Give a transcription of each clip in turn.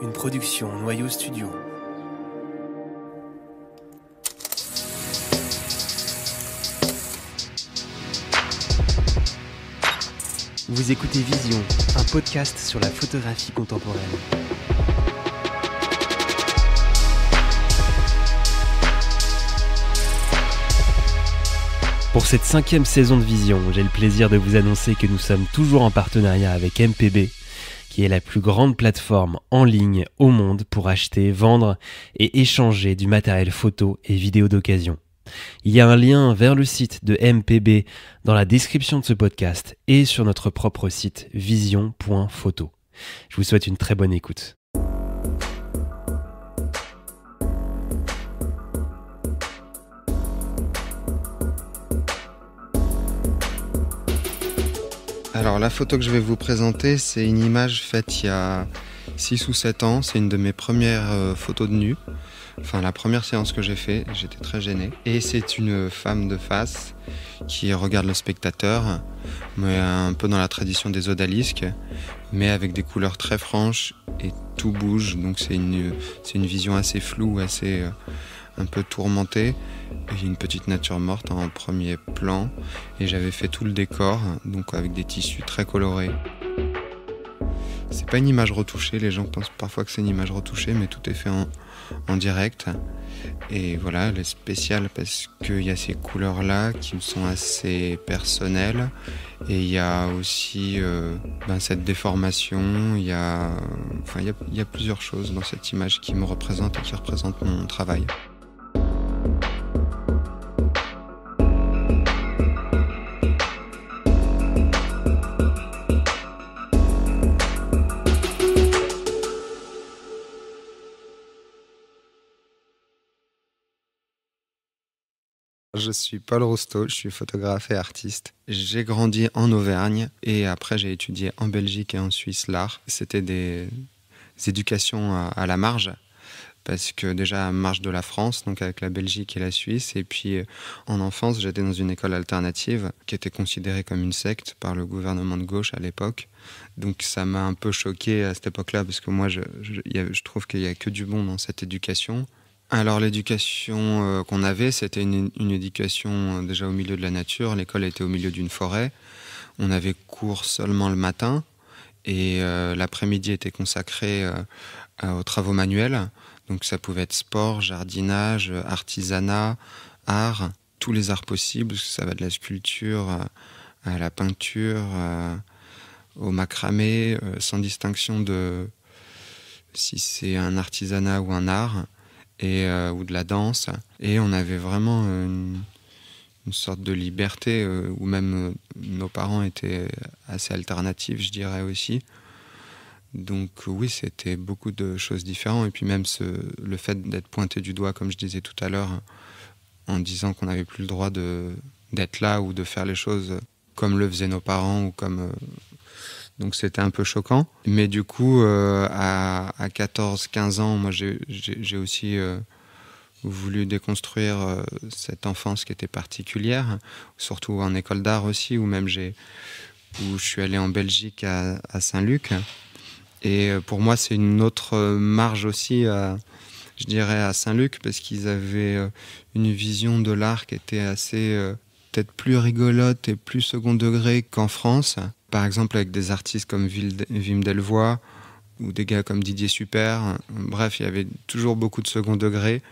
une production Noyau Studio. Vous écoutez Vision, un podcast sur la photographie contemporaine. Pour cette 5e saison de Vision, j'ai le plaisir de vous annoncer que nous sommes toujours en partenariat avec MPB, qui est la plus grande plateforme en ligne au monde pour acheter, vendre et échanger du matériel photo et vidéo d'occasion. Il y a un lien vers le site de MPB dans la description de ce podcast et sur notre propre site vision.photo. Je vous souhaite une très bonne écoute. Alors la photo que je vais vous présenter, c'est une image faite il y a 6 ou 7 ans. C'est une de mes premières photos de nu. Enfin la première séance que j'ai fait, j'étais très gêné. Et c'est une femme de face qui regarde le spectateur, mais un peu dans la tradition des odalisques, mais avec des couleurs très franches et tout bouge. Donc c'est une vision assez floue, assez un peu tourmentée. Une petite nature morte en premier plan et j'avais fait tout le décor, donc avec des tissus très colorés. C'est pas une image retouchée, les gens pensent parfois que c'est une image retouchée, mais tout est fait en direct. Et voilà, elle est spéciale parce qu'il y a ces couleurs-là qui me sont assez personnelles. Et il y a aussi cette déformation, il y a plusieurs choses dans cette image qui me représentent et qui représentent mon travail. Je suis Paul Rousteau, je suis photographe et artiste. J'ai grandi en Auvergne et après j'ai étudié en Belgique et en Suisse l'art. C'était des éducations à la marge, parce que déjà à marge de la France, donc avec la Belgique et la Suisse. Et puis en enfance, j'étais dans une école alternative qui était considérée comme une secte par le gouvernement de gauche à l'époque. Donc ça m'a un peu choqué à cette époque-là, parce que moi je trouve qu'il n'y a que du bon dans cette éducation. Alors l'éducation qu'on avait, c'était une éducation déjà au milieu de la nature. L'école était au milieu d'une forêt. On avait cours seulement le matin et l'après-midi était consacré aux travaux manuels. Donc ça pouvait être sport, jardinage, artisanat, art, tous les arts possibles. Ça va de la sculpture à la peinture, au macramé, sans distinction de si c'est un artisanat ou un art. Ou de la danse, et on avait vraiment une sorte de liberté où même nos parents étaient assez alternatifs, je dirais aussi. Donc oui, c'était beaucoup de choses différentes, et puis même le fait d'être pointé du doigt, comme je disais tout à l'heure, en disant qu'on n'avait plus le droit d'être là ou de faire les choses comme le faisaient nos parents ou comme... Donc c'était un peu choquant. Mais du coup, à 14-15 ans, moi j'ai aussi voulu déconstruire cette enfance qui était particulière, surtout en école d'art aussi, où je suis allé en Belgique à Saint-Luc. Et pour moi, c'est une autre marge aussi, je dirais, à Saint-Luc, parce qu'ils avaient une vision de l'art qui était assez... peut-être plus rigolote et plus second degré qu'en France. Par exemple, avec des artistes comme Wim Delvoye ou des gars comme Didier Super. Bref, il y avait toujours beaucoup de second degré.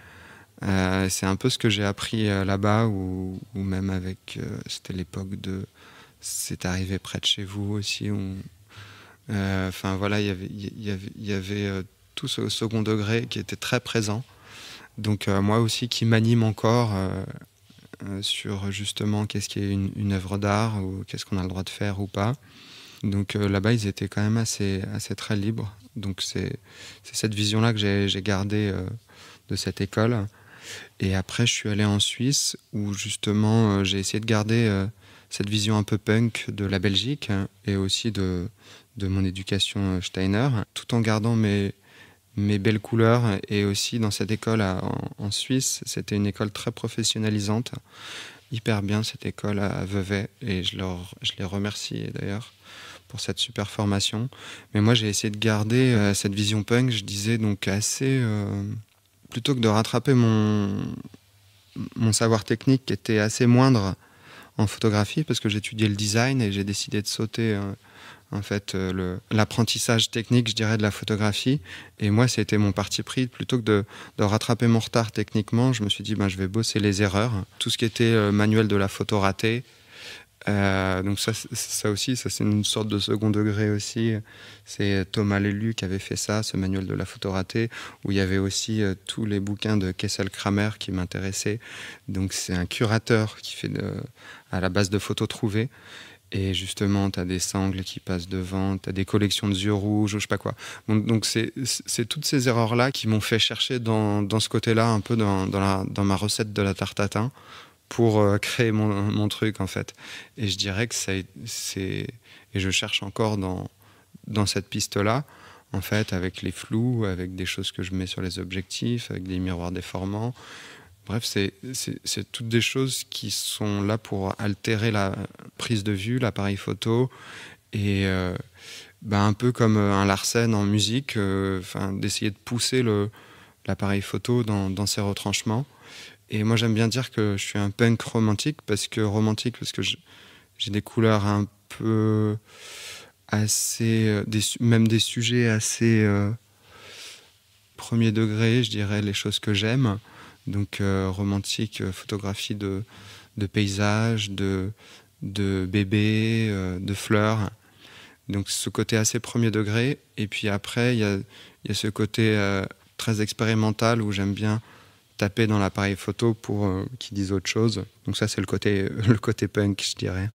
C'est un peu ce que j'ai appris là-bas, ou même avec... c'était l'époque de... C'est arrivé près de chez vous aussi. Voilà, il y avait tout ce second degré qui était très présent. Donc moi aussi, qui m'anime encore... sur justement qu'est-ce qui est une œuvre d'art, ou qu'est-ce qu'on a le droit de faire ou pas. Donc là-bas, ils étaient quand même assez très libres. Donc c'est cette vision-là que j'ai gardée de cette école. Et après, je suis allé en Suisse, où justement, j'ai essayé de garder cette vision un peu punk de la Belgique, et aussi de mon éducation Steiner, tout en gardant mes belles couleurs. Et aussi dans cette école en Suisse, c'était une école très professionnalisante, hyper bien, cette école à Vevey, et je les remercie d'ailleurs pour cette super formation. Mais moi, j'ai essayé de garder cette vision punk, je disais, donc assez... plutôt que de rattraper mon savoir technique qui était assez moindre en photographie, parce que j'étudiais le design et j'ai décidé de sauter en fait l'apprentissage technique, je dirais, de la photographie. Et moi, c'était mon parti pris. Plutôt que de rattraper mon retard techniquement, je me suis dit, je vais bosser les erreurs. Tout ce qui était manuel de la photo ratée. Donc ça aussi, ça c'est une sorte de second degré aussi. C'est Thomas Lélu qui avait fait ça, ce manuel de la photo ratée, où il y avait aussi tous les bouquins de Kessel-Kramer qui m'intéressaient. Donc c'est un curateur qui fait à la base de photos trouvées. Et justement, tu as des sangles qui passent devant, tu as des collections de yeux rouges, ou je sais pas quoi. Donc c'est toutes ces erreurs-là qui m'ont fait chercher dans ce côté-là, un peu dans ma recette de la tarte tatin, pour créer mon truc, en fait. Et je dirais que c'est... Et je cherche encore dans cette piste-là, en fait, avec les flous, avec des choses que je mets sur les objectifs, avec des miroirs déformants. Bref, c'est toutes des choses qui sont là pour altérer la prise de vue, l'appareil photo, et un peu comme un Larsen en musique, d'essayer de pousser l'appareil photo dans ses retranchements. Et moi, j'aime bien dire que je suis un punk romantique, parce que j'ai des couleurs un peu assez... même des sujets assez premier degré, je dirais, les choses que j'aime. Donc romantique, photographie de paysages, de bébés, de fleurs. Donc ce côté assez premier degré. Et puis après, il y a ce côté très expérimental où j'aime bien taper dans l'appareil photo pour qu'ils disent autre chose. Donc ça, c'est le côté punk, je dirais.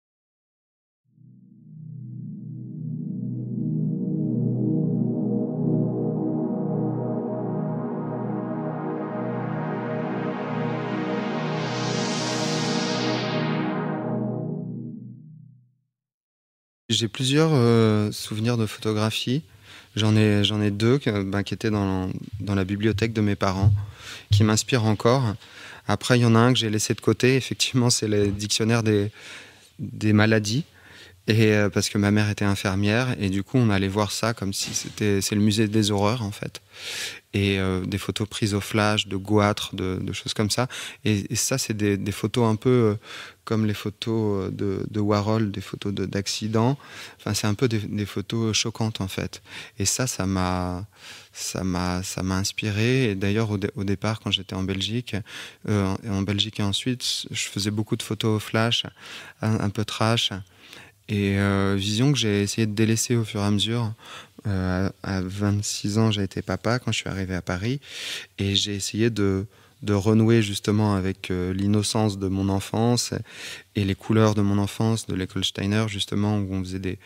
J'ai plusieurs souvenirs de photographie. J'en ai deux qui étaient dans la bibliothèque de mes parents, qui m'inspirent encore. Après, il y en a un que j'ai laissé de côté. Effectivement, c'est le dictionnaire des maladies. Et parce que ma mère était infirmière. Et du coup, on allait voir ça comme si c'est le musée des horreurs, en fait. Et des photos prises au flash, de goitres, de choses comme ça. Et ça, c'est des photos un peu comme les photos de Warhol, des photos d'accidents. Enfin, c'est un peu des photos choquantes, en fait. Et ça m'a inspiré. Et d'ailleurs, au départ, quand j'étais en Belgique et ensuite, je faisais beaucoup de photos au flash, un peu trash. Et vision que j'ai essayé de délaisser au fur et à mesure. À 26 ans, j'ai été papa quand je suis arrivé à Paris. Et j'ai essayé de renouer justement avec l'innocence de mon enfance et les couleurs de mon enfance, de l'école Steiner, justement, où on faisait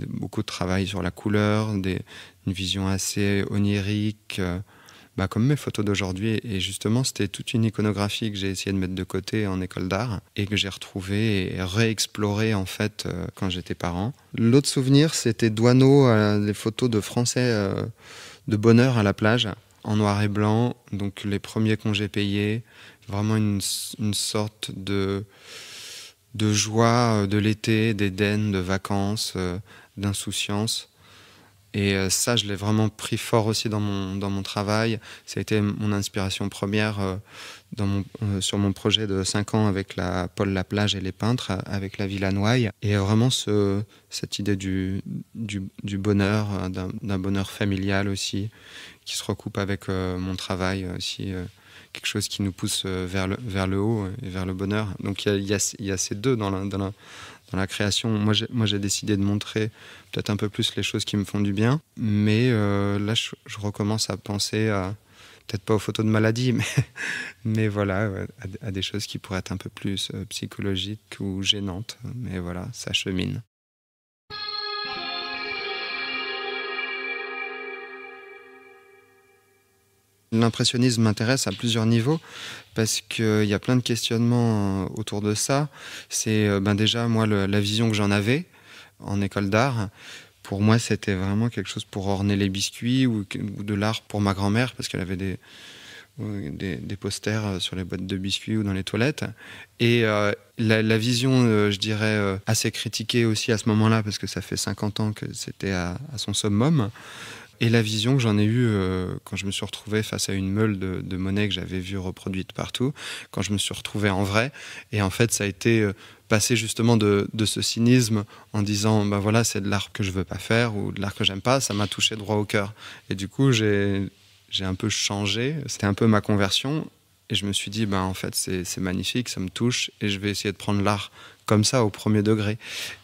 beaucoup de travail sur la couleur, une vision assez onirique, comme mes photos d'aujourd'hui. Et justement, c'était toute une iconographie que j'ai essayé de mettre de côté en école d'art et que j'ai retrouvée et réexplorée en fait quand j'étais parent. L'autre souvenir, c'était Douaneau, les photos de Français de bonheur à la plage, en noir et blanc, donc les premiers congés payés, vraiment une sorte de joie de l'été, d'Éden, de vacances, d'insouciance. Et ça, je l'ai vraiment pris fort aussi dans mon travail. Ça a été mon inspiration première sur mon projet de 5 ans avec Paul Laplage et les peintres, avec la Villa Noailles. Et vraiment cette idée du bonheur, d'un bonheur familial aussi, qui se recoupe avec mon travail aussi. Quelque chose qui nous pousse vers le haut et vers le bonheur. Donc il y a ces deux dans la création. Moi, j'ai décidé de montrer peut-être un peu plus les choses qui me font du bien. Mais là, je recommence à penser peut-être pas aux photos de maladie, mais voilà, à des choses qui pourraient être un peu plus psychologiques ou gênantes. Mais voilà, ça chemine. L'impressionnisme m'intéresse à plusieurs niveaux parce qu'il y a plein de questionnements autour de ça. C'est déjà, moi, la vision que j'en avais en école d'art. Pour moi, c'était vraiment quelque chose pour orner les biscuits ou de l'art pour ma grand-mère parce qu'elle avait des posters sur les boîtes de biscuits ou dans les toilettes. Et la vision, je dirais, assez critiquée aussi à ce moment-là, parce que ça fait 50 ans que c'était à son summum. Et la vision que j'en ai eue quand je me suis retrouvé face à une meule de monnaie que j'avais vue reproduite partout, quand je me suis retrouvé en vrai. Et en fait, ça a été passer justement de ce cynisme en disant ben voilà, c'est de l'art que je veux pas faire ou de l'art que j'aime pas, ça m'a touché droit au cœur. Et du coup, j'ai un peu changé. C'était un peu ma conversion. Et je me suis dit, ben en fait, c'est magnifique, ça me touche et je vais essayer de prendre l'art comme ça, au premier degré.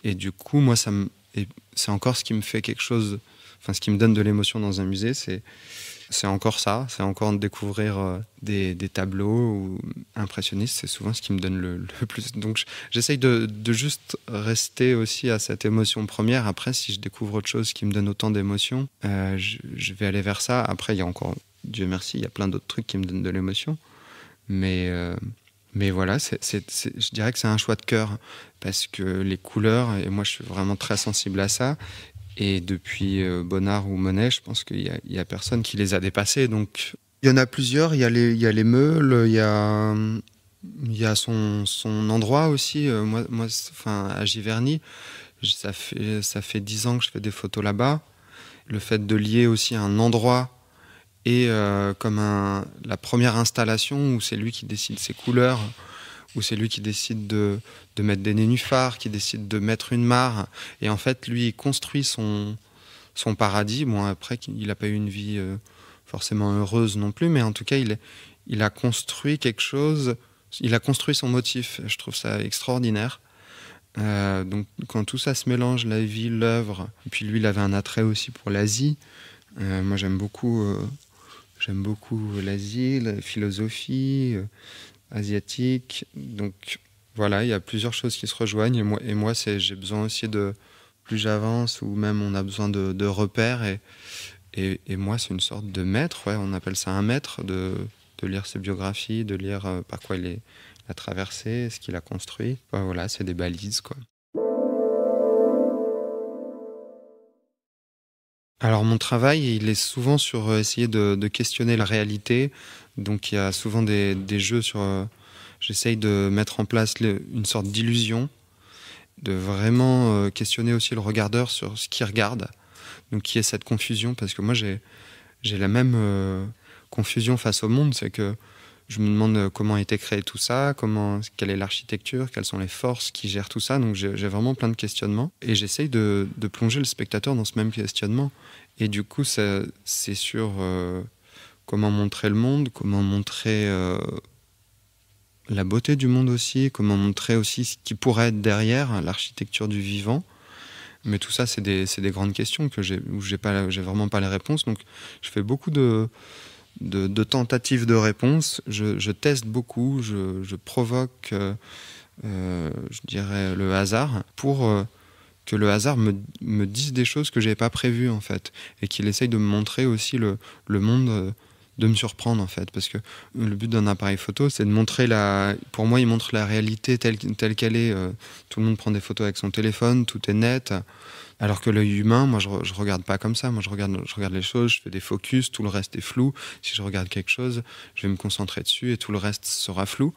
Et du coup, moi, c'est encore ce qui me fait quelque chose. Enfin, ce qui me donne de l'émotion dans un musée, c'est encore ça. C'est encore de découvrir des tableaux ou impressionnistes. C'est souvent ce qui me donne le plus. Donc, j'essaye de juste rester aussi à cette émotion première. Après, si je découvre autre chose qui me donne autant d'émotion, je vais aller vers ça. Après, il y a encore, Dieu merci, il y a plein d'autres trucs qui me donnent de l'émotion. Mais voilà, je dirais que c'est un choix de cœur. Parce que les couleurs, et moi, je suis vraiment très sensible à ça. Et depuis Bonnard ou Monet, je pense qu'il y a personne qui les a dépassés. Donc, il y en a plusieurs. Il y a les meules, il y a son endroit aussi. Moi, à Giverny, ça fait 10 ans que je fais des photos là-bas. Le fait de lier aussi un endroit et comme la première installation où c'est lui qui décide ses couleurs, où c'est lui qui décide de mettre des nénuphars, qui décide de mettre une mare. Et en fait, lui, il construit son paradis. Bon, après, il n'a pas eu une vie forcément heureuse non plus, mais en tout cas, il a construit quelque chose, il a construit son motif. Je trouve ça extraordinaire. Donc, quand tout ça se mélange, la vie, l'œuvre, et puis lui, il avait un attrait aussi pour l'Asie. Moi, j'aime beaucoup l'Asie, la philosophie asiatique. Donc voilà, il y a plusieurs choses qui se rejoignent. Et moi j'ai besoin aussi de, plus j'avance, ou même on a besoin de repères. Et moi, c'est une sorte de maître, ouais, on appelle ça un maître, de lire ses biographies, de lire par quoi il a traversé, ce qu'il a construit. Ouais, voilà, c'est des balises, quoi. Alors mon travail, il est souvent sur essayer de questionner la réalité. Donc il y a souvent des jeux sur... j'essaye de mettre en place une sorte d'illusion, de vraiment questionner aussi le regardeur sur ce qu'il regarde. Donc qu'il y ait cette confusion, parce que moi j'ai la même confusion face au monde, c'est que je me demande comment a été créé tout ça, quelle est l'architecture, quelles sont les forces qui gèrent tout ça. Donc j'ai vraiment plein de questionnements. Et j'essaye de plonger le spectateur dans ce même questionnement. Et du coup, c'est sur comment montrer le monde, comment montrer la beauté du monde aussi, comment montrer aussi ce qui pourrait être derrière l'architecture du vivant. Mais tout ça, c'est des grandes questions où j'ai vraiment pas les réponses. Donc je fais beaucoup de tentatives de réponse, je teste beaucoup, je provoque, je dirais, le hasard pour que le hasard me dise des choses que je n'avais pas prévues, en fait, et qu'il essaye de me montrer aussi le monde, de me surprendre, en fait, parce que le but d'un appareil photo, c'est de montrer pour moi, il montre la réalité telle qu'elle est. Tout le monde prend des photos avec son téléphone, tout est net. Alors que l'œil humain, moi, je regarde pas comme ça. Moi, je regarde les choses, je fais des focus, tout le reste est flou. Si je regarde quelque chose, je vais me concentrer dessus et tout le reste sera flou.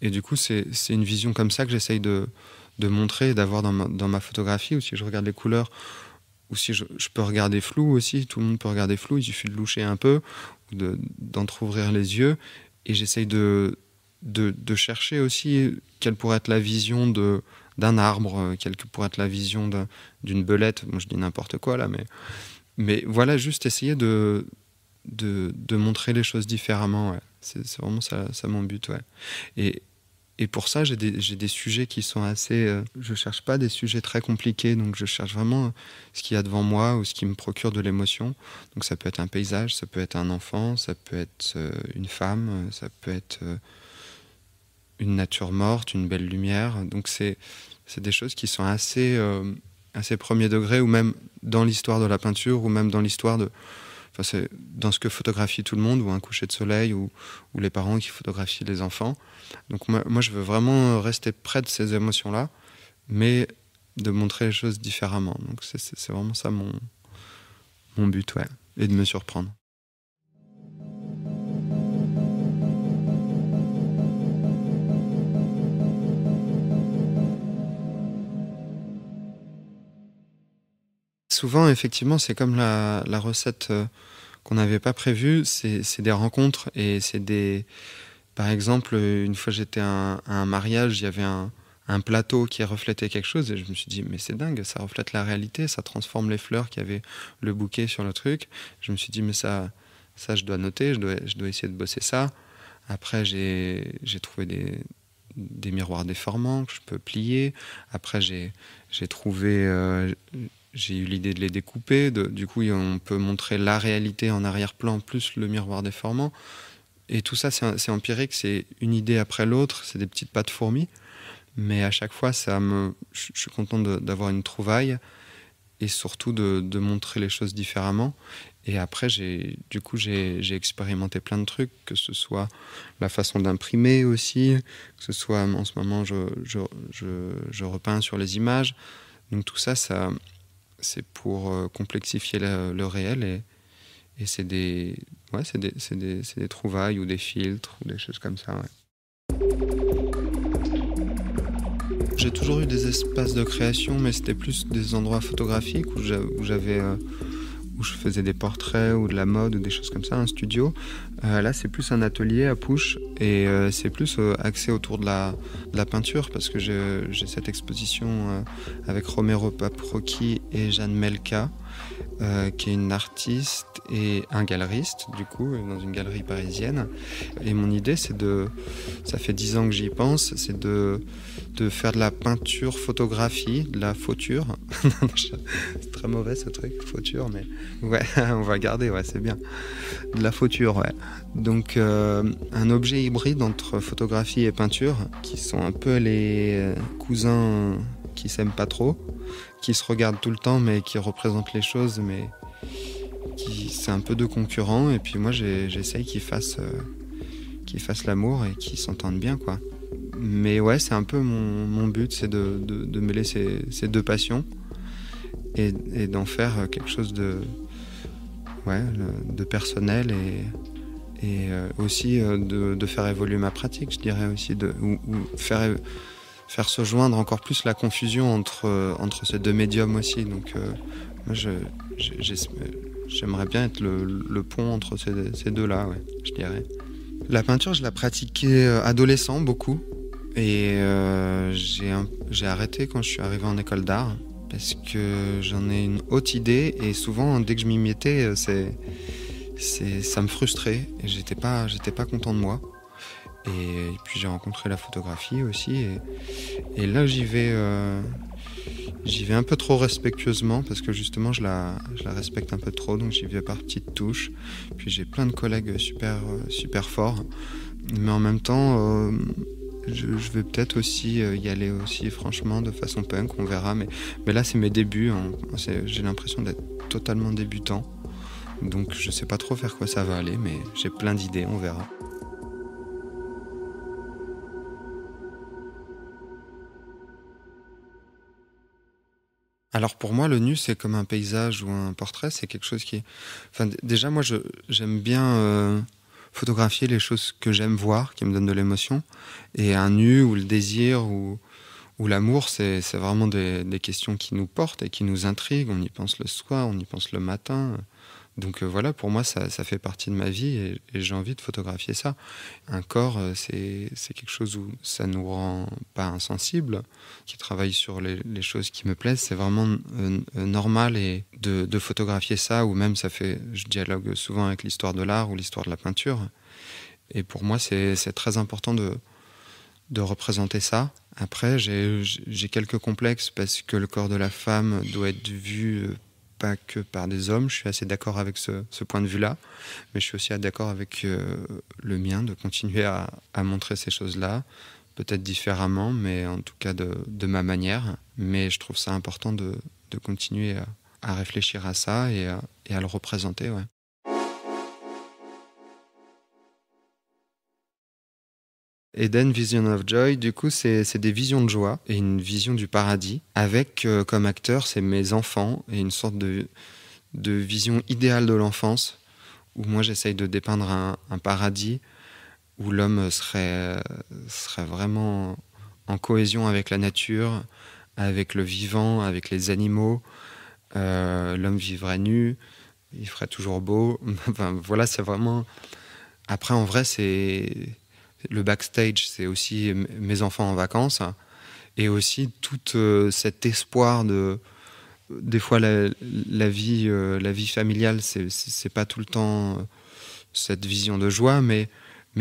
Et du coup, c'est une vision comme ça que j'essaye de montrer, d'avoir dans ma photographie. Ou si je regarde les couleurs, ou si je peux regarder flou aussi. Tout le monde peut regarder flou, il suffit de loucher un peu, ou d'entrouvrir les yeux. Et j'essaye de chercher aussi quelle pourrait être la vision d'un arbre, quelle pourrait être la vision d'une belette. Moi, je dis n'importe quoi là, mais voilà, juste essayer de montrer les choses différemment. Ouais. C'est vraiment ça mon but. Ouais. Et pour ça, j'ai des sujets qui sont assez... je cherche pas des sujets très compliqués, donc je cherche vraiment ce qu'il y a devant moi ou ce qui me procure de l'émotion. Donc ça peut être un paysage, ça peut être un enfant, ça peut être une femme, ça peut être une nature morte, une belle lumière. Donc c'est des choses qui sont assez premier degré, ou même dans l'histoire de la peinture, ou même dans l'histoire de... Enfin, c'est dans ce que photographie tout le monde, ou un coucher de soleil, ou les parents qui photographient les enfants. Donc moi, je veux vraiment rester près de ces émotions-là, mais de montrer les choses différemment. Donc c'est vraiment ça mon but, ouais. Et de me surprendre. souvent, effectivement, c'est comme la recette qu'on n'avait pas prévue. C'est des rencontres et c'est des... Par exemple, une fois j'étais à un mariage, il y avait un plateau qui reflétait quelque chose et je me suis dit, mais c'est dingue, ça reflète la réalité, ça transforme les fleurs qu'il y avait, le bouquet sur le truc. Je me suis dit, mais ça je dois noter, je dois essayer de bosser ça. Après, j'ai trouvé des miroirs déformants que je peux plier. Après, j'ai trouvé... j'ai eu l'idée de les découper. Du coup, on peut montrer la réalité en arrière-plan plus le miroir déformant. Et tout ça, c'est empirique. C'est une idée après l'autre. C'est des petites pattes fourmis. Mais à chaque fois, je suis content d'avoir une trouvaille et surtout de montrer les choses différemment. Et après, j'ai expérimenté plein de trucs, que ce soit la façon d'imprimer aussi, que ce soit en ce moment, je repeins sur les images. Donc tout ça, c'est pour complexifier le réel et c'est des trouvailles ou des filtres ou des choses comme ça. Ouais. J'ai toujours eu des espaces de création, mais c'était plus des endroits photographiques où je faisais des portraits ou de la mode ou des choses comme ça, un studio. Là, c'est plus un atelier à Pouche et c'est plus axé autour de la peinture parce que j'ai cette exposition avec Romero Paprocki et Jeanne Melka, qui est une artiste et un galeriste, du coup, dans une galerie parisienne. Et mon idée, ça fait 10 ans que j'y pense, c'est de faire de la peinture photographie, de la fauture. C'est très mauvais ce truc, fauture, mais ouais, on va garder, ouais, c'est bien. De la fauture, ouais. Donc un objet hybride entre photographie et peinture, qui sont un peu les cousins qui s'aiment pas trop, qui se regardent tout le temps, mais qui représentent les choses, mais c'est un peu deux concurrents. Et puis moi, j'essaye qu'ils fassent l'amour et qu'ils s'entendent bien, quoi. Mais ouais, c'est un peu mon but, c'est de mêler ces deux passions et d'en faire quelque chose de personnel et aussi de faire évoluer ma pratique, je dirais aussi, ou faire se joindre encore plus la confusion entre ces deux médiums aussi. Donc moi, j'aimerais bien être le pont entre ces deux-là, ouais, je dirais. La peinture, je la pratiquais adolescent beaucoup. Et j'ai arrêté quand je suis arrivé en école d'art parce que j'en ai une haute idée et souvent dès que je m'y mettais ça me frustrait et j'étais pas content de moi. Et puis j'ai rencontré la photographie aussi et là j'y vais un peu trop respectueusement parce que justement je la respecte un peu trop, donc j'y vais par petites touches. Puis j'ai plein de collègues super forts, mais en même temps je vais peut-être aussi y aller aussi franchement de façon punk, on verra. Mais là c'est mes débuts, hein. J'ai l'impression d'être totalement débutant. Donc je sais pas trop vers quoi ça va aller, mais j'ai plein d'idées, on verra. Alors pour moi, le nu, c'est comme un paysage ou un portrait, c'est quelque chose qui... Enfin, déjà, moi, j'aime bien photographier les choses que j'aime voir, qui me donnent de l'émotion. Et un nu ou le désir ou l'amour, c'est vraiment des questions qui nous portent et qui nous intriguent. On y pense le soir, on y pense le matin. Donc voilà, pour moi, ça fait partie de ma vie et j'ai envie de photographier ça. Un corps, c'est quelque chose où ça nous rend pas insensibles, qui travaille sur les choses qui me plaisent. C'est vraiment normal et de photographier ça, ou même je dialogue souvent avec l'histoire de l'art ou l'histoire de la peinture. Et pour moi, c'est très important de représenter ça. Après, j'ai quelques complexes parce que le corps de la femme doit être vu pas que par des hommes. Je suis assez d'accord avec ce point de vue-là, mais je suis aussi d'accord avec le mien de continuer à montrer ces choses-là, peut-être différemment, mais en tout cas de ma manière. Mais je trouve ça important de continuer à réfléchir à ça et à le représenter, ouais. Eden Vision of Joy, du coup, c'est des visions de joie et une vision du paradis, avec comme acteurs, c'est mes enfants et une sorte de vision idéale de l'enfance, où moi j'essaye de dépeindre un paradis où l'homme serait vraiment en cohésion avec la nature, avec le vivant, avec les animaux, L'homme vivrait nu, il ferait toujours beau. Enfin, voilà, c'est vraiment... Après, en vrai, c'est le backstage, c'est aussi mes enfants en vacances et aussi tout cet espoir de... Des fois, la vie familiale, c'est pas tout le temps cette vision de joie, mais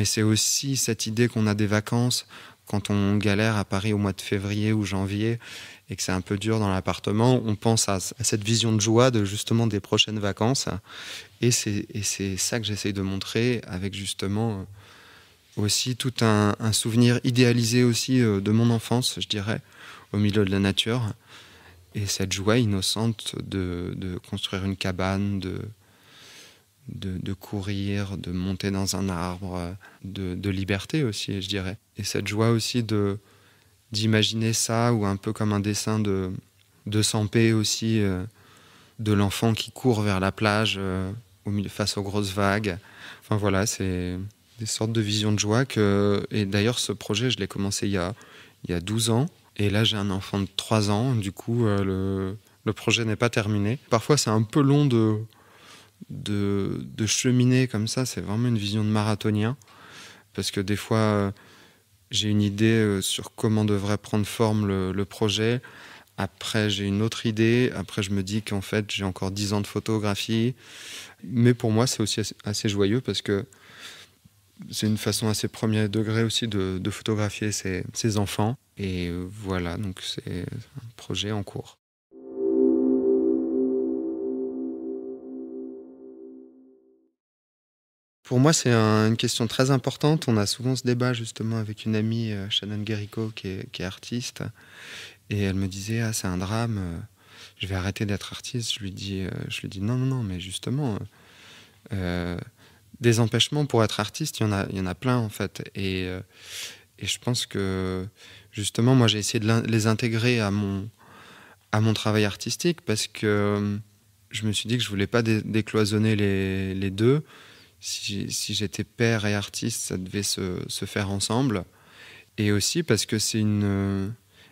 c'est aussi cette idée qu'on a des vacances quand on galère à Paris au mois de février ou janvier et que c'est un peu dur dans l'appartement. On pense à cette vision de joie de justement des prochaines vacances. Et c'est ça que j'essaye de montrer avec justement aussi tout un souvenir idéalisé aussi de mon enfance, je dirais, au milieu de la nature. Et cette joie innocente de construire une cabane, de courir, de monter dans un arbre, de liberté aussi, je dirais. Et cette joie aussi d'imaginer ça, ou un peu comme un dessin de Sampé aussi, de l'enfant qui court vers la plage face aux grosses vagues. Enfin voilà, c'est des sortes de visions de joie et d'ailleurs ce projet, je l'ai commencé il y a 12 ans. Et là, j'ai un enfant de 3 ans. Du coup, le projet n'est pas terminé. Parfois, c'est un peu long de cheminer comme ça. C'est vraiment une vision de marathonien. Parce que des fois, j'ai une idée sur comment devrait prendre forme le projet. Après, j'ai une autre idée. Après, je me dis qu'en fait, j'ai encore 10 ans de photographie. Mais pour moi, c'est aussi assez joyeux parce que c'est une façon assez premier degré aussi de photographier ses enfants. Et voilà, donc c'est un projet en cours. Pour moi, c'est une question très importante. On a souvent ce débat justement avec une amie, Shannon Guéricault, qui est artiste. Et elle me disait, ah, c'est un drame, je vais arrêter d'être artiste. Je lui dis non, non, non, mais justement, des empêchements pour être artiste, il y en a plein en fait. Et je pense que justement, moi, j'ai essayé de les intégrer à mon travail artistique parce que je me suis dit que je voulais pas décloisonner les deux. Si j'étais père et artiste, ça devait se faire ensemble. Et aussi parce que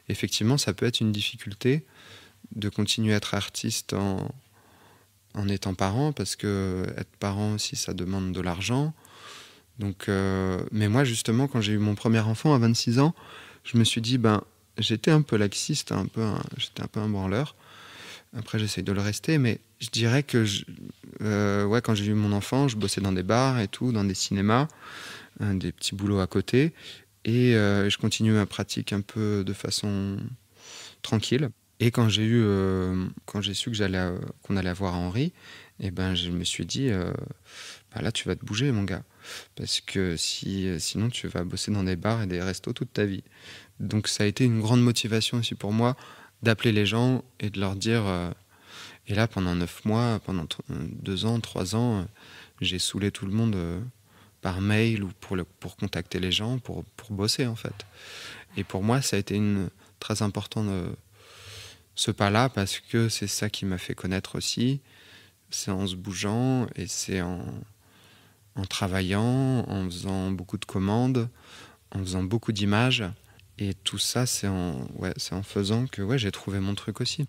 effectivement, ça peut être une difficulté de continuer à être artiste en étant parent, parce que être parent aussi, ça demande de l'argent. Donc, mais moi, justement, quand j'ai eu mon premier enfant à 26 ans, je me suis dit, j'étais un peu laxiste, j'étais un peu un branleur. Après, j'essaye de le rester, mais je dirais que ouais, quand j'ai eu mon enfant, je bossais dans des bars et tout, dans des cinémas, des petits boulots à côté, et je continue ma pratique un peu de façon tranquille. Et quand j'ai su qu'on allait avoir Henri, et je me suis dit, là, tu vas te bouger, mon gars, parce que sinon, tu vas bosser dans des bars et des restos toute ta vie. Donc, ça a été une grande motivation aussi pour moi d'appeler les gens et de leur dire. Et là, pendant 9 mois, pendant 2 ans, 3 ans, j'ai saoulé tout le monde par mail ou pour contacter les gens, pour bosser en fait. Et pour moi, ça a été très important ce pas-là, parce que c'est ça qui m'a fait connaître aussi. C'est en se bougeant et c'est en travaillant, en faisant beaucoup de commandes, en faisant beaucoup d'images. Et tout ça, c'est en faisant que j'ai trouvé mon truc aussi.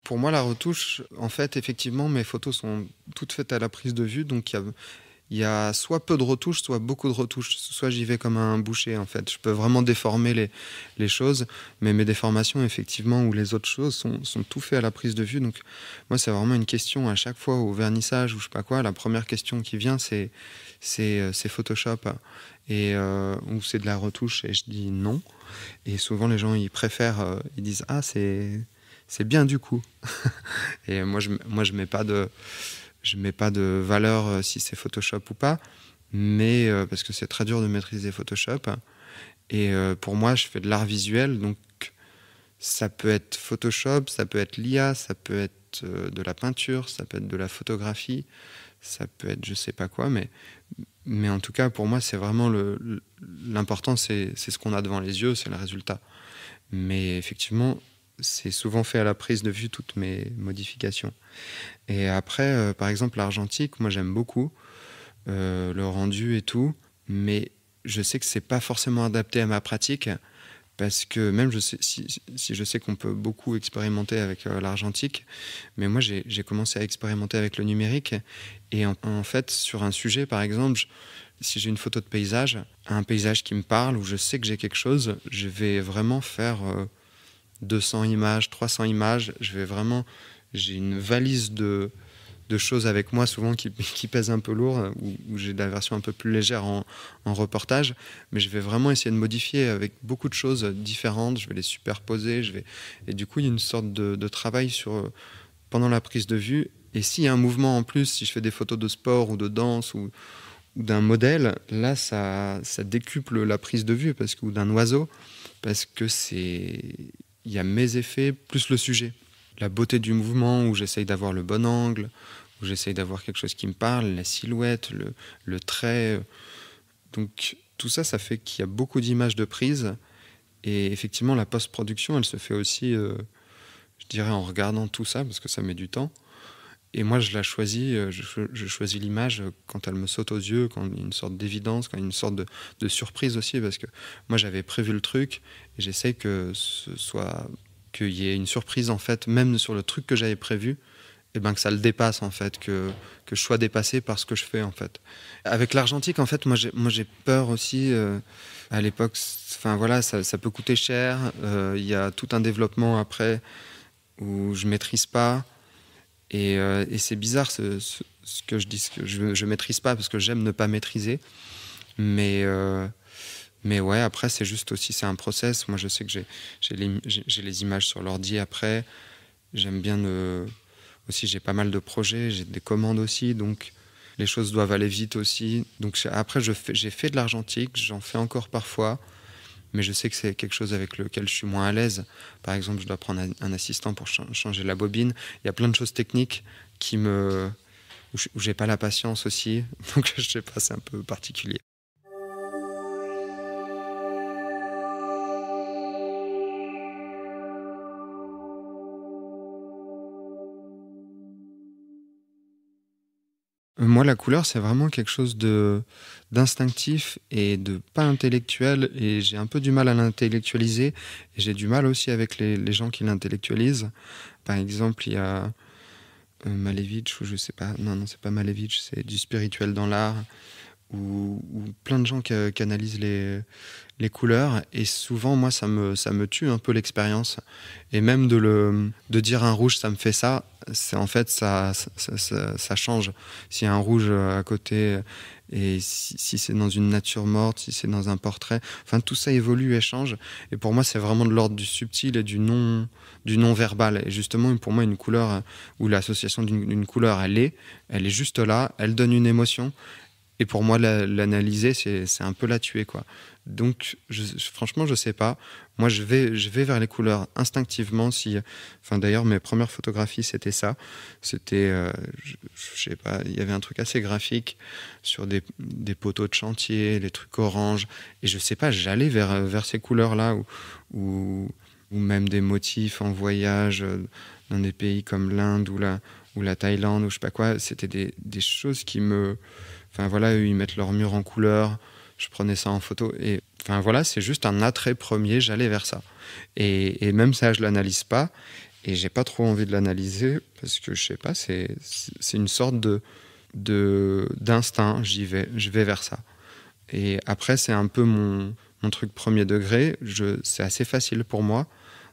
Pour moi, la retouche, en fait, effectivement, mes photos sont toutes faites à la prise de vue. Donc, il y a soit peu de retouches, soit beaucoup de retouches. Soit j'y vais comme un boucher, en fait. Je peux vraiment déformer les choses. Mais mes déformations, effectivement, ou les autres choses sont tout fait à la prise de vue. Donc, moi, c'est vraiment une question à chaque fois au vernissage ou je sais pas quoi. La première question qui vient, c'est Photoshop ou c'est de la retouche. Et je dis non. Et souvent, les gens, ils préfèrent, ils disent, ah, c'est bien du coup. Et moi, je mets pas de valeur si c'est Photoshop ou pas, mais parce que c'est très dur de maîtriser Photoshop. Et pour moi, je fais de l'art visuel, donc ça peut être Photoshop, ça peut être l'IA, ça peut être de la peinture, ça peut être de la photographie, ça peut être je sais pas quoi, mais en tout cas, pour moi, c'est vraiment l'important, c'est ce qu'on a devant les yeux, c'est le résultat. Mais effectivement, c'est souvent fait à la prise de vue, toutes mes modifications. Et après, par exemple, l'argentique, moi j'aime beaucoup. le rendu et tout, mais je sais que c'est pas forcément adapté à ma pratique, parce que même si je sais qu'on peut beaucoup expérimenter avec l'argentique, mais moi j'ai commencé à expérimenter avec le numérique, et en fait sur un sujet par exemple, si j'ai une photo de paysage, un paysage qui me parle, où je sais que j'ai quelque chose, je vais vraiment faire 200 images, 300 images, j'ai une valise de choses avec moi souvent qui pèsent un peu lourd, où j'ai la version un peu plus légère en reportage, mais je vais vraiment essayer de modifier avec beaucoup de choses différentes, je vais les superposer, et du coup il y a une sorte de travail pendant la prise de vue, et s'il y a un mouvement en plus, si je fais des photos de sport ou de danse ou d'un modèle, là ça décuple la prise de vue, ou d'un oiseau, parce que il y a mes effets plus le sujet. La beauté du mouvement, où j'essaye d'avoir le bon angle, où j'essaye d'avoir quelque chose qui me parle, la silhouette, le trait. Donc tout ça, ça fait qu'il y a beaucoup d'images de prise. Et effectivement, la post-production, elle se fait aussi, je dirais, en regardant tout ça, parce que ça met du temps. Et moi, je la choisis, je choisis l'image quand elle me saute aux yeux, quand il y a une sorte d'évidence, quand il y a une sorte de surprise aussi, parce que moi, j'avais prévu le truc, et j'essaie qu'il y ait une surprise, en fait, même sur le truc que j'avais prévu, et ben que ça le dépasse, en fait, que je sois dépassé par ce que je fais, en fait. Avec l'argentique, en fait, moi j'ai peur aussi, à l'époque, enfin voilà, ça peut coûter cher, il y a tout un développement après où je maîtrise pas, et c'est bizarre ce que je dis, ce que je maîtrise pas, parce que j'aime ne pas maîtriser, mais ouais, après c'est un process. Moi je sais que j'ai les images sur l'ordi après, j'aime bien aussi, j'ai pas mal de projets, j'ai des commandes aussi, donc les choses doivent aller vite aussi, donc après j'ai fait de l'argentique, j'en fais encore parfois, mais je sais que c'est quelque chose avec lequel je suis moins à l'aise. Par exemple, je dois prendre un assistant pour changer la bobine. Il y a plein de choses techniques où j'ai pas la patience aussi. Donc, je sais pas, c'est un peu particulier. Moi, la couleur, c'est vraiment quelque chose d'instinctif et de pas intellectuel, et j'ai un peu du mal à l'intellectualiser, et j'ai du mal aussi avec les gens qui l'intellectualisent. Par exemple, il y a Malevich, ou je sais pas, non, c'est pas Malevich, c'est du spirituel dans l'art, où plein de gens qui analysent les couleurs, et souvent moi ça me tue un peu l'expérience, et même de dire un rouge ça me fait ça, c'est en fait ça change. S'il y a un rouge à côté, et si c'est dans une nature morte, si c'est dans un portrait, enfin tout ça évolue et change, et pour moi c'est vraiment de l'ordre du subtil et du non verbal. Et justement, pour moi, une couleur, ou l'association d'une couleur, elle est juste là, elle donne une émotion. Et pour moi, l'analyser, c'est un peu la tuer, quoi. Donc, franchement, je sais pas. Moi, je vais vers les couleurs instinctivement. Enfin, d'ailleurs, mes premières photographies, c'était ça. C'était, je sais pas, il y avait un truc assez graphique sur des poteaux de chantier, les trucs orange. Et je sais pas, j'allais vers ces couleurs-là, ou même des motifs en voyage dans des pays comme l'Inde ou la Thaïlande, ou je sais pas quoi. C'était des choses qui me... Enfin voilà, eux, ils mettent leur mur en couleur, je prenais ça en photo. Et enfin voilà, c'est juste un attrait premier, j'allais vers ça. Et même ça, je l'analyse pas. Et j'ai pas trop envie de l'analyser, parce que je sais pas, c'est une sorte d'instinct, je vais vers ça. Et après, c'est un peu mon truc premier degré. C'est assez facile pour moi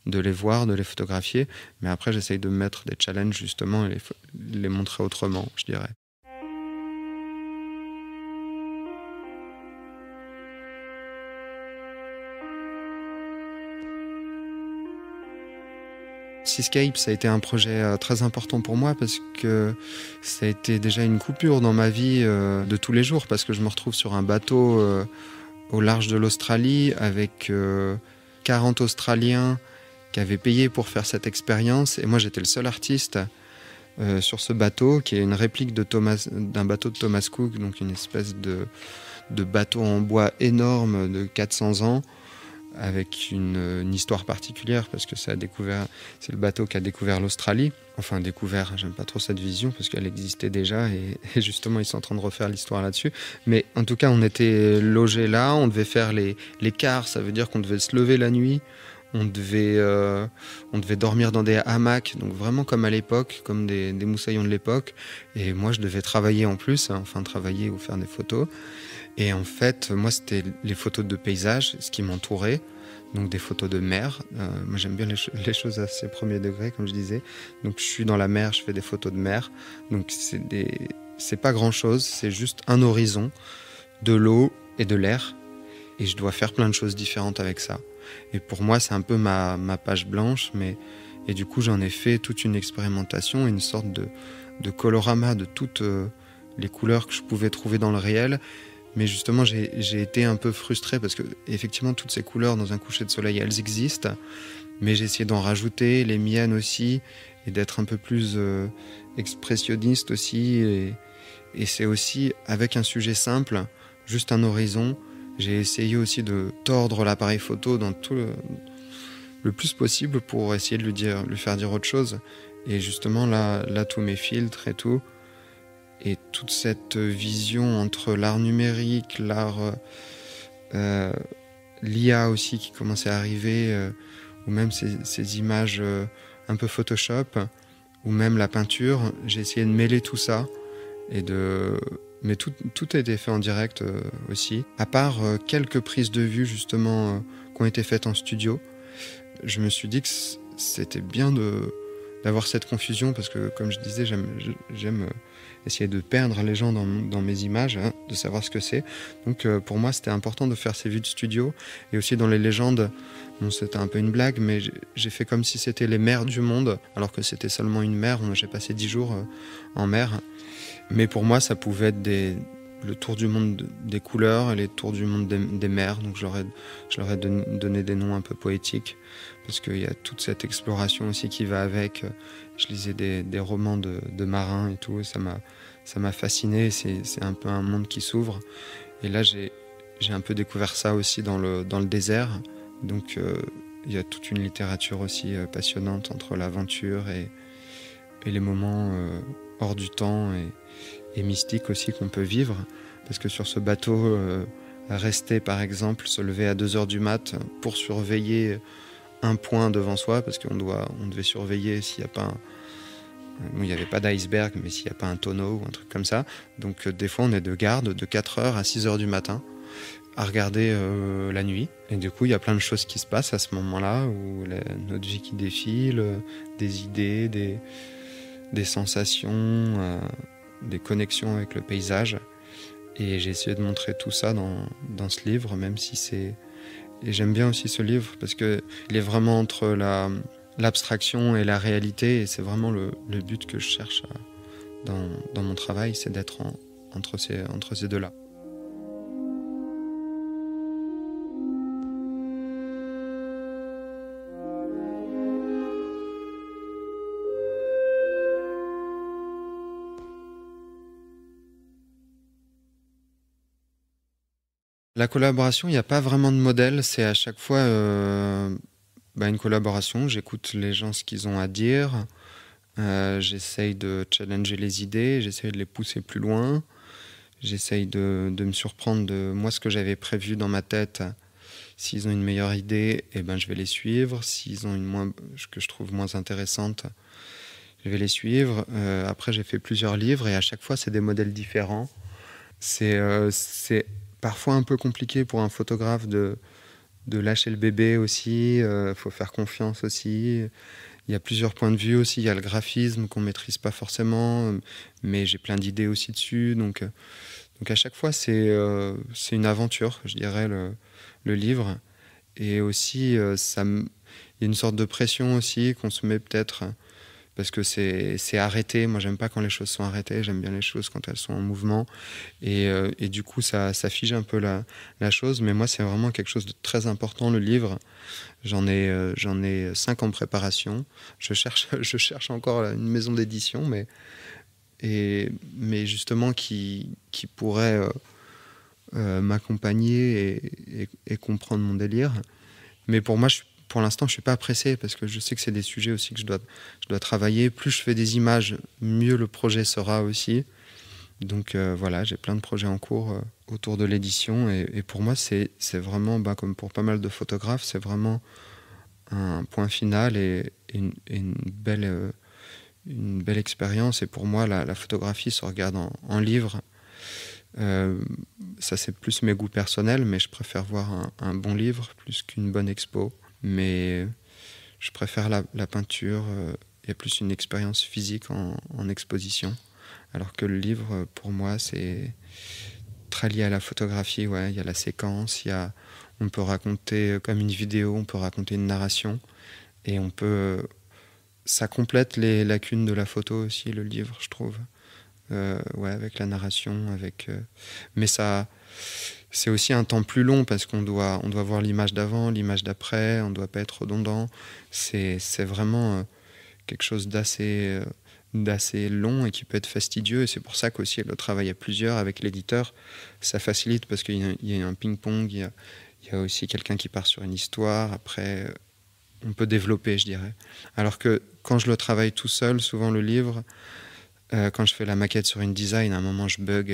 de les voir, de les photographier. Mais après, j'essaye de me mettre des challenges, justement, et les montrer autrement, je dirais. Seascape, ça a été un projet très important pour moi, parce que ça a été déjà une coupure dans ma vie de tous les jours, parce que je me retrouve sur un bateau au large de l'Australie avec 40 Australiens qui avaient payé pour faire cette expérience, et moi j'étais le seul artiste sur ce bateau, qui est une réplique d'un bateau de Thomas Cook, donc une espèce de bateau en bois énorme de 400 ans, avec une histoire particulière parce que c'est le bateau qui a découvert l'Australie. Enfin découvert, j'aime pas trop cette vision parce qu'elle existait déjà et justement ils sont en train de refaire l'histoire là-dessus. Mais en tout cas on était logés là, on devait faire les quarts, ça veut dire qu'on devait se lever la nuit. On devait dormir dans des hamacs, donc vraiment comme à l'époque, comme des moussaillons de l'époque. Et moi, je devais travailler en plus, enfin travailler ou faire des photos. Et en fait, moi, c'était les photos de paysages, ce qui m'entourait. Donc des photos de mer. Moi, j'aime bien les choses à ces premiers degrés, comme je disais. Donc je suis dans la mer, je fais des photos de mer. Donc c'est pas grand-chose, c'est juste un horizon, de l'eau et de l'air. Et je dois faire plein de choses différentes avec ça. Et pour moi, c'est un peu ma page blanche. Et du coup, j'en ai fait toute une expérimentation, une sorte de colorama de toutes les couleurs que je pouvais trouver dans le réel. Mais justement, j'ai été un peu frustré parce que effectivement, toutes ces couleurs dans un coucher de soleil, elles existent. Mais j'ai essayé d'en rajouter, les miennes aussi, et d'être un peu plus expressionniste aussi. Et c'est aussi avec un sujet simple, juste un horizon. J'ai essayé aussi de tordre l'appareil photo dans tout le plus possible pour essayer de lui faire dire autre chose. Et justement, là, tous mes filtres et tout, et toute cette vision entre l'art numérique, l'IA aussi qui commençait à arriver, ou même ces images un peu Photoshop, ou même la peinture, j'ai essayé de mêler tout ça mais tout a été fait en direct aussi. À part quelques prises de vue justement qui ont été faites en studio, je me suis dit que c'était bien d'avoir cette confusion parce que, comme je disais, j'aime essayer de perdre les gens dans mes images, hein, de savoir ce que c'est. Donc pour moi, c'était important de faire ces vues de studio. Et aussi dans les légendes, bon, c'était un peu une blague, mais j'ai fait comme si c'était les mers du monde, alors que c'était seulement une mer. J'ai passé 10 jours en mer. Mais pour moi, ça pouvait être le tour du monde des couleurs et les tours du monde des mers. Donc je leur ai donné des noms un peu poétiques parce qu'il y a toute cette exploration aussi qui va avec. Je lisais des romans de marins et tout, et ça m'a fasciné. C'est un peu un monde qui s'ouvre. Et là, j'ai un peu découvert ça aussi dans le désert. Donc il y a toute une littérature aussi passionnante entre l'aventure et les moments hors du temps et mystique aussi qu'on peut vivre. Parce que sur ce bateau, rester par exemple, se lever à 2h du mat pour surveiller un point devant soi, parce qu'on devait surveiller s'il n'y a pas il n'y avait pas d'iceberg, mais s'il n'y a pas un tonneau ou un truc comme ça. Donc des fois on est de garde de 4h à 6h du matin à regarder la nuit. Et du coup il y a plein de choses qui se passent à ce moment-là, où notre vie qui défile, des idées, des sensations, des connexions avec le paysage. Et j'ai essayé de montrer tout ça dans ce livre, même si c'est... Et j'aime bien aussi ce livre parce qu'il est vraiment entre l'abstraction et la réalité, et c'est vraiment le but que je cherche dans mon travail, c'est d'être entre ces deux-là. La collaboration, il n'y a pas vraiment de modèle, c'est à chaque fois une collaboration. J'écoute les gens, ce qu'ils ont à dire, j'essaye de challenger les idées, j'essaye de les pousser plus loin, j'essaye de me surprendre de moi ce que j'avais prévu dans ma tête. S'ils ont une meilleure idée, je vais les suivre. S'ils ont une que je trouve moins intéressante, je vais les suivre. Après, j'ai fait plusieurs livres et à chaque fois, c'est des modèles différents. C'est parfois un peu compliqué pour un photographe de lâcher le bébé aussi. Faut faire confiance aussi. Il y a plusieurs points de vue aussi. Il y a le graphisme qu'on maîtrise pas forcément, mais j'ai plein d'idées aussi dessus. Donc à chaque fois, c'est une aventure, je dirais, le livre. Et aussi, il y a une sorte de pression aussi qu'on se met peut-être parce que c'est arrêté. Moi, j'aime pas quand les choses sont arrêtées. J'aime bien les choses quand elles sont en mouvement. Et du coup, ça fige un peu la chose. Mais moi, c'est vraiment quelque chose de très important, le livre. J'en ai 5 en préparation. Je cherche encore une maison d'édition, mais justement qui pourrait m'accompagner et comprendre mon délire. Mais pour moi, pour l'instant, je ne suis pas pressé parce que je sais que c'est des sujets aussi que je dois travailler. Plus je fais des images, mieux le projet sera aussi. Donc voilà, j'ai plein de projets en cours autour de l'édition. Et pour moi, c'est vraiment, comme pour pas mal de photographes, c'est vraiment un point final et une belle expérience. Et pour moi, la photographie se regarde en livre. Ça, c'est plus mes goûts personnels, mais je préfère voir un bon livre plus qu'une bonne expo. Mais je préfère la peinture. Il y a plus une expérience physique en exposition. Alors que le livre, pour moi, c'est très lié à la photographie. Ouais. Il y a la séquence, on peut raconter comme une vidéo, on peut raconter une narration. Et ça complète les lacunes de la photo aussi, le livre, je trouve. Avec la narration, mais ça, c'est aussi un temps plus long parce qu'on doit voir l'image d'avant, l'image d'après, on ne doit pas être redondant. C'est vraiment quelque chose d'assez long et qui peut être fastidieux. Et c'est pour ça qu'aussi le travail à plusieurs avec l'éditeur, ça facilite parce qu'il y a un ping-pong, il y a aussi quelqu'un qui part sur une histoire. Après, on peut développer, je dirais. Alors que quand je le travaille tout seul, souvent le livre, quand je fais la maquette sur InDesign, à un moment je bug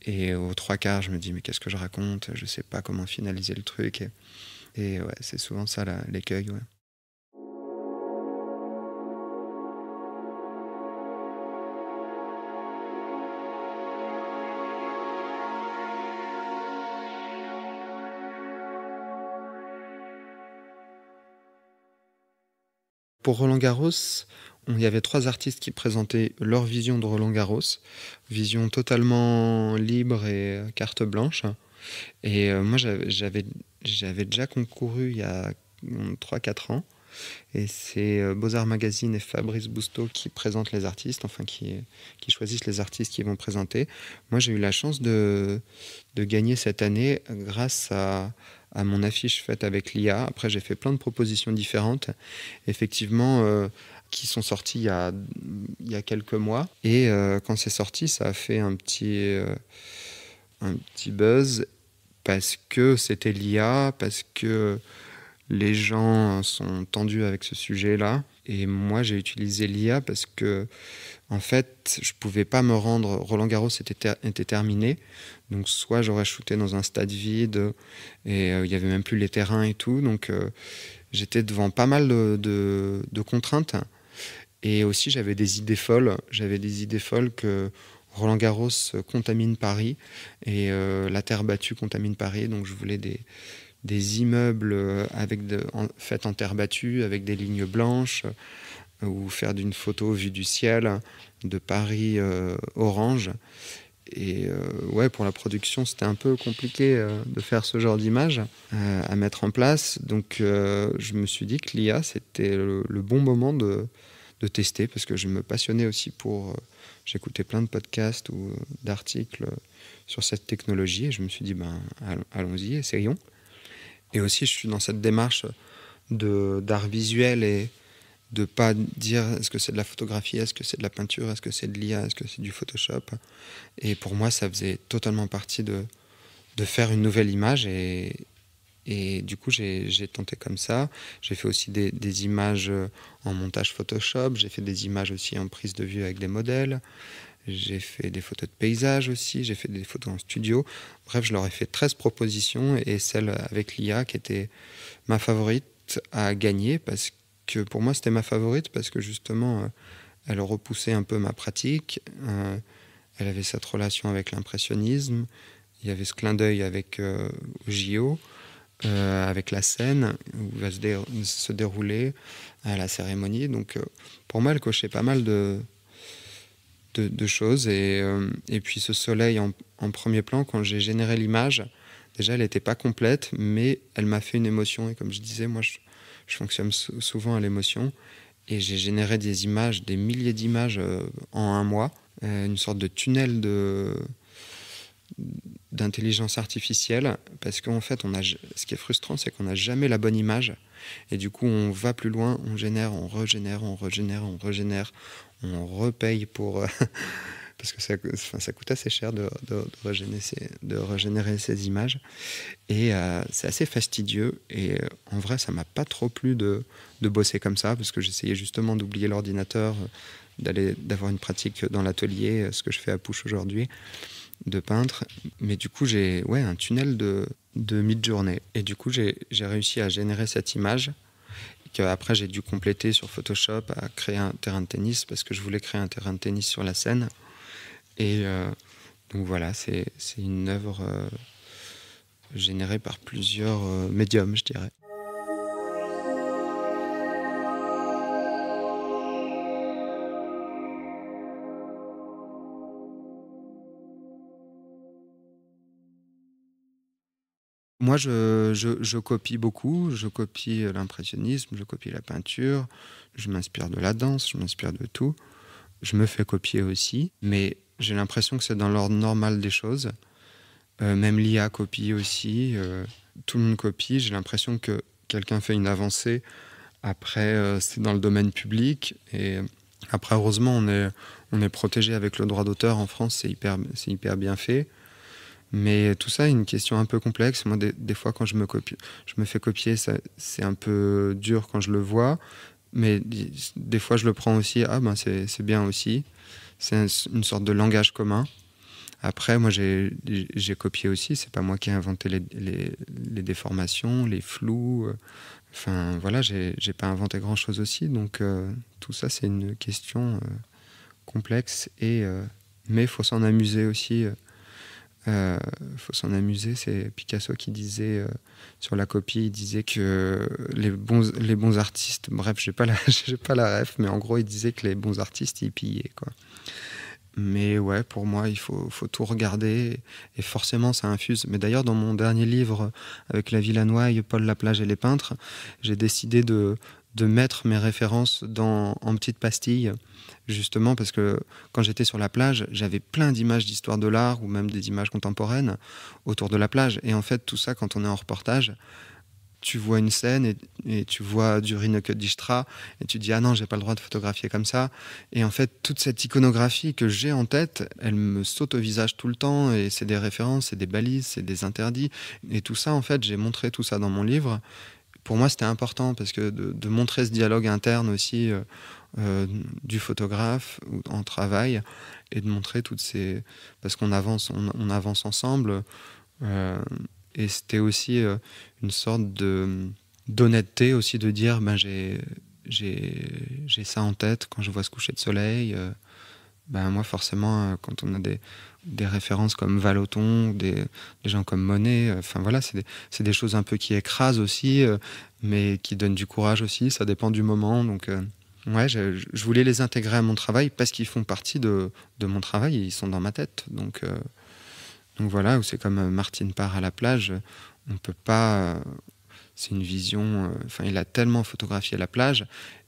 et aux 3/4 je me dis mais qu'est-ce que je raconte, je sais pas comment finaliser le truc et ouais, c'est souvent ça l'écueil. Ouais. Pour Roland-Garros, il y avait 3 artistes qui présentaient leur vision de Roland-Garros, vision totalement libre et carte blanche. Et moi, j'avais déjà concouru il y a 3-4 ans. Et c'est Beaux-Arts Magazine et Fabrice Bousteau qui présentent les artistes, enfin qui choisissent les artistes qui vont présenter. Moi, j'ai eu la chance de gagner cette année grâce à mon affiche faite avec l'IA. Après, j'ai fait plein de propositions différentes, effectivement, qui sont sorties il y a quelques mois. Et quand c'est sorti, ça a fait un petit buzz parce que c'était l'IA, parce que les gens sont tendus avec ce sujet-là. Et moi, j'ai utilisé l'IA parce que, en fait, je ne pouvais pas me rendre. Roland-Garros était terminé. Donc, soit j'aurais shooté dans un stade vide et il n'y avait même plus les terrains et tout. Donc, j'étais devant pas mal de contraintes. Et aussi, j'avais des idées folles. J'avais des idées folles que Roland-Garros contamine Paris et la terre battue contamine Paris. Donc, je voulais des immeubles faits en terre battue avec des lignes blanches ou faire d'une photo vue du ciel de Paris orange. Et pour la production, c'était un peu compliqué de faire ce genre d'image à mettre en place. Donc, je me suis dit que l'IA, c'était le bon moment de tester parce que je me passionnais aussi j'écoutais plein de podcasts ou d'articles sur cette technologie et je me suis dit, allons-y, essayons. Et aussi, je suis dans cette démarche d'art visuel et de ne pas dire est-ce que c'est de la photographie, est-ce que c'est de la peinture, est-ce que c'est de l'IA, est-ce que c'est du Photoshop. Et pour moi, ça faisait totalement partie de faire une nouvelle image. Et du coup, j'ai tenté comme ça. J'ai fait aussi des images en montage Photoshop. J'ai fait des images aussi en prise de vue avec des modèles. J'ai fait des photos de paysages aussi, j'ai fait des photos en studio. Bref, je leur ai fait 13 propositions et celle avec l'IA qui était ma favorite a gagné parce que pour moi, c'était ma favorite parce que justement, elle repoussait un peu ma pratique. Elle avait cette relation avec l'impressionnisme. Il y avait ce clin d'œil avec JO, avec la scène où va se dérouler à la cérémonie. Donc, pour moi, elle cochait pas mal de choses et puis ce soleil en premier plan, quand j'ai généré l'image, déjà elle n'était pas complète mais elle m'a fait une émotion et comme je disais, moi je fonctionne souvent à l'émotion et j'ai généré des images, des milliers d'images en un mois, une sorte de tunnel d'intelligence artificielle parce qu'en fait ce qui est frustrant, c'est qu'on n'a jamais la bonne image et du coup on va plus loin, on génère, on régénère, on repaye pour parce que ça coûte assez cher de régénérer ces images. Et c'est assez fastidieux. Et en vrai, ça m'a pas trop plu de bosser comme ça, parce que j'essayais justement d'oublier l'ordinateur, d'avoir une pratique dans l'atelier, ce que je fais à Pouche aujourd'hui, de peintre. Mais du coup, j'ai un tunnel de mid-journée. Et du coup, j'ai réussi à générer cette image qu'après j'ai dû compléter sur Photoshop, à créer un terrain de tennis, parce que je voulais créer un terrain de tennis sur la scène. Et donc voilà, c'est une œuvre générée par plusieurs médiums, je dirais. Moi, je copie beaucoup. Je copie l'impressionnisme, je copie la peinture, je m'inspire de la danse, je m'inspire de tout. Je me fais copier aussi, mais j'ai l'impression que c'est dans l'ordre normal des choses. Même l'IA copie aussi. Tout le monde copie. J'ai l'impression que quelqu'un fait une avancée. Après, c'est dans le domaine public. Et après, heureusement, on est protégé avec le droit d'auteur en France. C'est hyper bien fait. Mais tout ça est une question un peu complexe. Moi, des fois, quand je me fais copier, c'est un peu dur quand je le vois. Mais des fois, je le prends aussi. Ah ben, c'est bien aussi. C'est une sorte de langage commun. Après, moi, j'ai copié aussi. C'est pas moi qui ai inventé les déformations, les flous. Enfin, voilà, j'ai pas inventé grand-chose aussi. Donc, tout ça, c'est une question complexe. Mais il faut s'en amuser aussi. Faut s'en amuser. C'est Picasso qui disait sur la copie, il disait que les bons artistes, bref, j'ai pas la ref, mais en gros, il disait que les bons artistes, ils pillaient, quoi. Mais ouais, pour moi, il faut tout regarder et forcément, ça infuse. Mais d'ailleurs, dans mon dernier livre avec la Villanoye, Paul Laplage et les peintres, j'ai décidé de mettre mes références en petites pastilles, justement parce que quand j'étais sur la plage, j'avais plein d'images d'histoire de l'art ou même des images contemporaines autour de la plage. Et en fait, tout ça, quand on est en reportage, tu vois une scène et tu vois du Rineke Dijkstra et tu dis ah non, j'ai pas le droit de photographier comme ça. Et en fait, toute cette iconographie que j'ai en tête, elle me saute au visage tout le temps et c'est des références, c'est des balises, c'est des interdits. Et tout ça, en fait, j'ai montré tout ça dans mon livre. Pour moi, c'était important parce que de montrer ce dialogue interne aussi du photographe en travail et de montrer toutes ces... Parce qu'on avance, on avance ensemble. Et c'était aussi une sorte d'honnêteté aussi de dire ben j'ai ça en tête quand je vois ce coucher de soleil. Ben moi forcément quand on a des références comme Vallotton, des gens comme Monet, enfin voilà, c'est des choses un peu qui écrasent aussi, mais qui donnent du courage aussi, ça dépend du moment. Donc ouais, je voulais les intégrer à mon travail parce qu'ils font partie de mon travail, ils sont dans ma tête. Donc voilà, ou c'est comme Martine part à la plage, on peut pas. C'est une vision. Enfin, il a tellement photographié la plage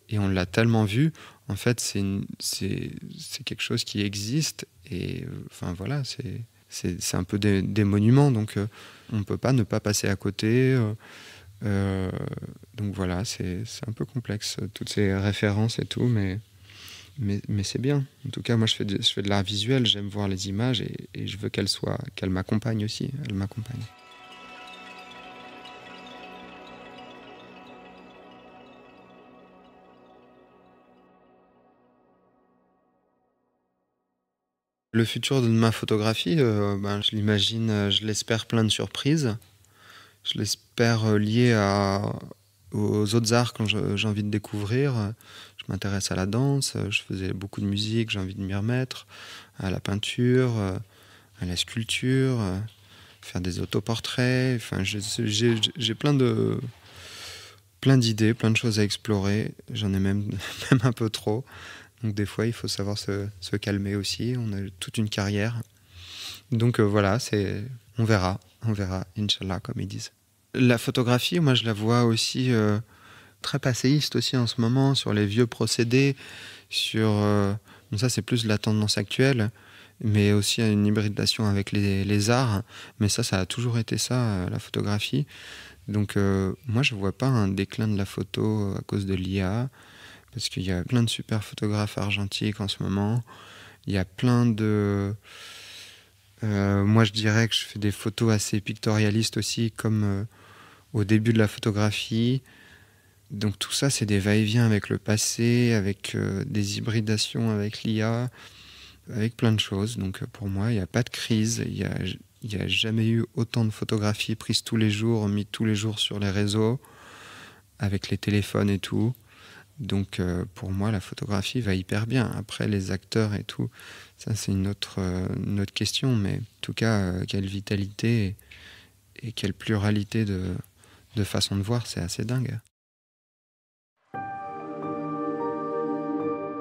et on l'a tellement vu. En fait, c'est quelque chose qui existe et enfin voilà, c'est un peu des monuments. Donc on peut pas ne pas passer à côté. Donc voilà, c'est un peu complexe toutes ces références et tout, mais c'est bien. En tout cas, moi, je fais de l'art visuel, j'aime voir les images et je veux qu'elles m'accompagnent aussi. Elles m'accompagnent. Le futur de ma photographie, ben, je l'imagine, je l'espère plein de surprises. Je l'espère lié aux autres arts quand j'ai envie de découvrir. Je m'intéresse à la danse, je faisais beaucoup de musique, j'ai envie de m'y remettre, à la peinture, à la sculpture, faire des autoportraits. Enfin, j'ai plein d'idées, plein de choses à explorer. J'en ai même un peu trop. Donc des fois, il faut savoir se calmer aussi. On a toute une carrière. Donc voilà, on verra, Inch'Allah, comme ils disent. La photographie, moi, je la vois aussi très passéiste aussi en ce moment, sur les vieux procédés, bon, ça, c'est plus la tendance actuelle, mais aussi une hybridation avec les arts. Mais ça a toujours été ça, la photographie. Donc moi, je vois pas un déclin de la photo à cause de l'IA, parce qu'il y a plein de super photographes argentiques en ce moment. Il y a plein de... moi, je dirais que je fais des photos assez pictorialistes aussi, comme au début de la photographie. Donc tout ça, c'est des va-et-vient avec le passé, avec des hybridations avec l'IA, avec plein de choses. Donc pour moi, il n'y a pas de crise. Il n'y a jamais eu autant de photographies prises tous les jours, mises tous les jours sur les réseaux, avec les téléphones et tout. Donc pour moi, la photographie va hyper bien. Après, les acteurs et tout, ça c'est une autre question. Mais en tout cas, quelle vitalité et quelle pluralité de façon de voir, c'est assez dingue.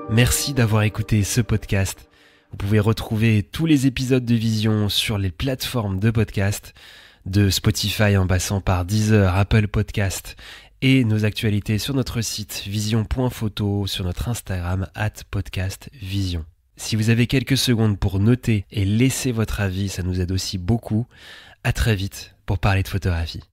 Merci d'avoir écouté ce podcast. Vous pouvez retrouver tous les épisodes de Vision sur les plateformes de podcast, de Spotify en passant par Deezer, Apple Podcast, et nos actualités sur notre site vision.photo, sur notre Instagram @podcastvision. Si vous avez quelques secondes pour noter et laisser votre avis, ça nous aide aussi beaucoup. À très vite pour parler de photographie.